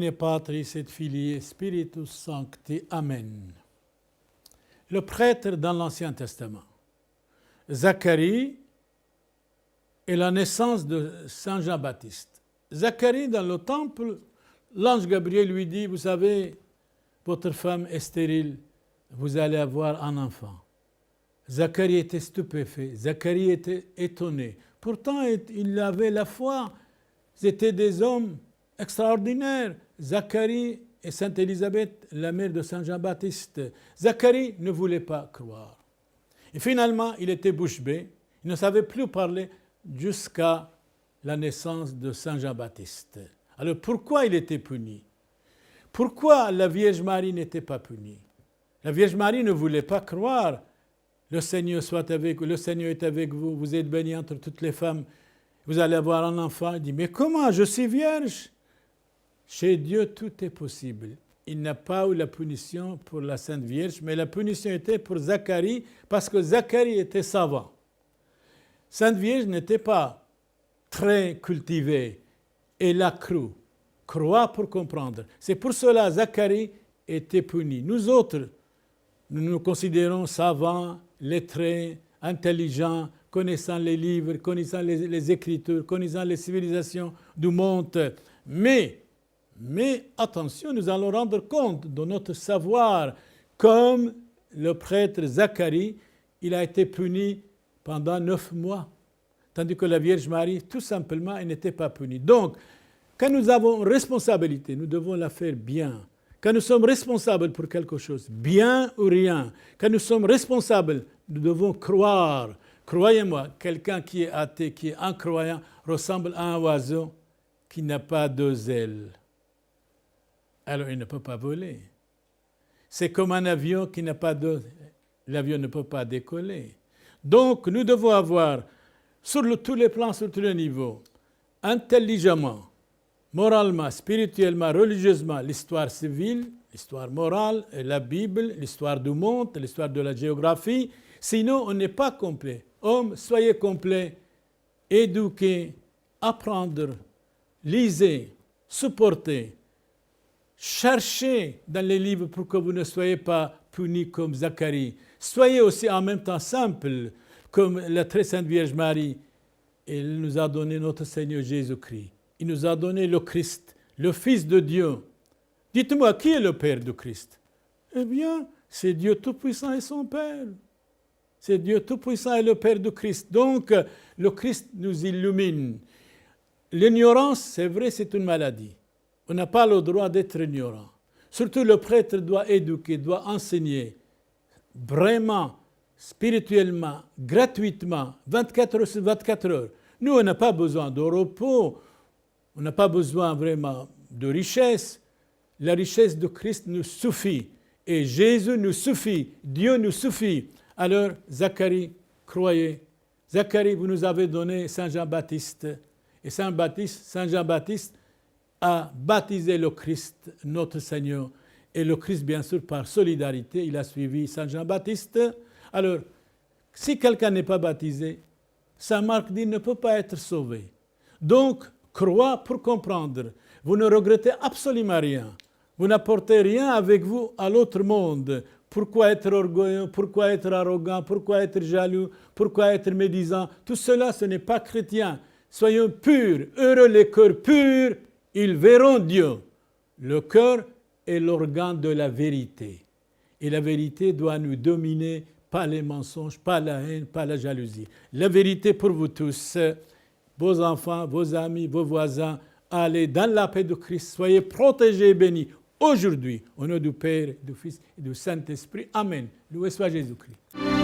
nomine Patris et Filii et Spiritus Sancti. Amen. Le prêtre dans l'Ancien Testament. Zacharie et la naissance de Saint Jean-Baptiste. Zacharie, dans le temple, l'ange Gabriel lui dit, vous savez, votre femme est stérile, vous allez avoir un enfant. Zacharie était stupéfait, Zacharie était étonné. Pourtant, il avait la foi. C'étaient des hommes extraordinaires. Zacharie et Sainte Élisabeth, la mère de Saint Jean-Baptiste. Zacharie ne voulait pas croire. Et finalement, il était bouche bée. Il ne savait plus parler jusqu'à la naissance de Saint Jean-Baptiste. Alors pourquoi il était puni? Pourquoi la Vierge Marie n'était pas punie? La Vierge Marie ne voulait pas croire. Le Seigneur soit avec vous, le Seigneur est avec vous, vous êtes bénie entre toutes les femmes, vous allez avoir un enfant. Il dit, mais comment? Je suis vierge. Chez Dieu, tout est possible. Il n'a pas eu la punition pour la Sainte Vierge, mais la punition était pour Zacharie, parce que Zacharie était savant. Sainte Vierge n'était pas très cultivée. Elle a cru. Croire pour comprendre. C'est pour cela que Zacharie était puni. Nous autres, nous nous considérons savants, lettrés, intelligents, connaissant les livres, connaissant les Écritures, connaissant les civilisations du monde. Mais attention, nous allons rendre compte de notre savoir. Comme le prêtre Zacharie, il a été puni pendant 9 mois. Tandis que la Vierge Marie, tout simplement, elle n'était pas punie. Donc, quand nous avons responsabilité, nous devons la faire bien. Quand nous sommes responsables pour quelque chose, bien ou rien, quand nous sommes responsables, nous devons croire. Croyez-moi, quelqu'un qui est athée, qui est incroyant, ressemble à un oiseau qui n'a pas 2 ailes. Alors il ne peut pas voler. C'est comme un avion qui n'a pas 2 ailes. L'avion ne peut pas décoller. Donc nous devons avoir, sur tous les plans, sur tous les niveaux, intelligemment, moralement, spirituellement, religieusement, l'histoire civile, l'histoire morale, la Bible, l'histoire du monde, l'histoire de la géographie. Sinon, on n'est pas complet. Hommes, soyez complets, éduquez, apprendre, lisez, supportez, cherchez dans les livres pour que vous ne soyez pas punis comme Zacharie. Soyez aussi en même temps simples comme la très sainte Vierge Marie. Elle nous a donné notre Seigneur Jésus-Christ. Il nous a donné le Christ, le Fils de Dieu. Dites-moi, qui est le Père du Christ? Eh bien, c'est Dieu Tout-Puissant et son Père. C'est Dieu Tout-Puissant et le Père du Christ. Donc, le Christ nous illumine. L'ignorance, c'est vrai, c'est une maladie. On n'a pas le droit d'être ignorant. Surtout, le prêtre doit éduquer, doit enseigner, vraiment, spirituellement, gratuitement, 24 heures sur 24 heures. Nous, on n'a pas besoin de repos. On n'a pas besoin vraiment de richesse. La richesse de Christ nous suffit. Et Jésus nous suffit. Dieu nous suffit. Alors, Zacharie, croyez. Zacharie, vous nous avez donné Saint Jean-Baptiste. Et Saint Jean-Baptiste a baptisé le Christ, notre Seigneur. Et le Christ, bien sûr, par solidarité, il a suivi Saint Jean-Baptiste. Alors, si quelqu'un n'est pas baptisé, Saint Marc dit, ne peut pas être sauvé. Donc, croire pour comprendre. Vous ne regrettez absolument rien. Vous n'apportez rien avec vous à l'autre monde. Pourquoi être orgueilleux? Pourquoi être arrogant? Pourquoi être jaloux? Pourquoi être médisant? Tout cela, ce n'est pas chrétien. Soyons purs. Heureux les cœurs purs, ils verront Dieu. Le cœur est l'organe de la vérité. Et la vérité doit nous dominer, pas les mensonges, pas la haine, pas la jalousie. La vérité pour vous tous. Vos enfants, vos amis, vos voisins, allez dans la paix de Christ, soyez protégés et bénis aujourd'hui, au nom du Père, du Fils et du Saint-Esprit. Amen. Loué soit Jésus-Christ.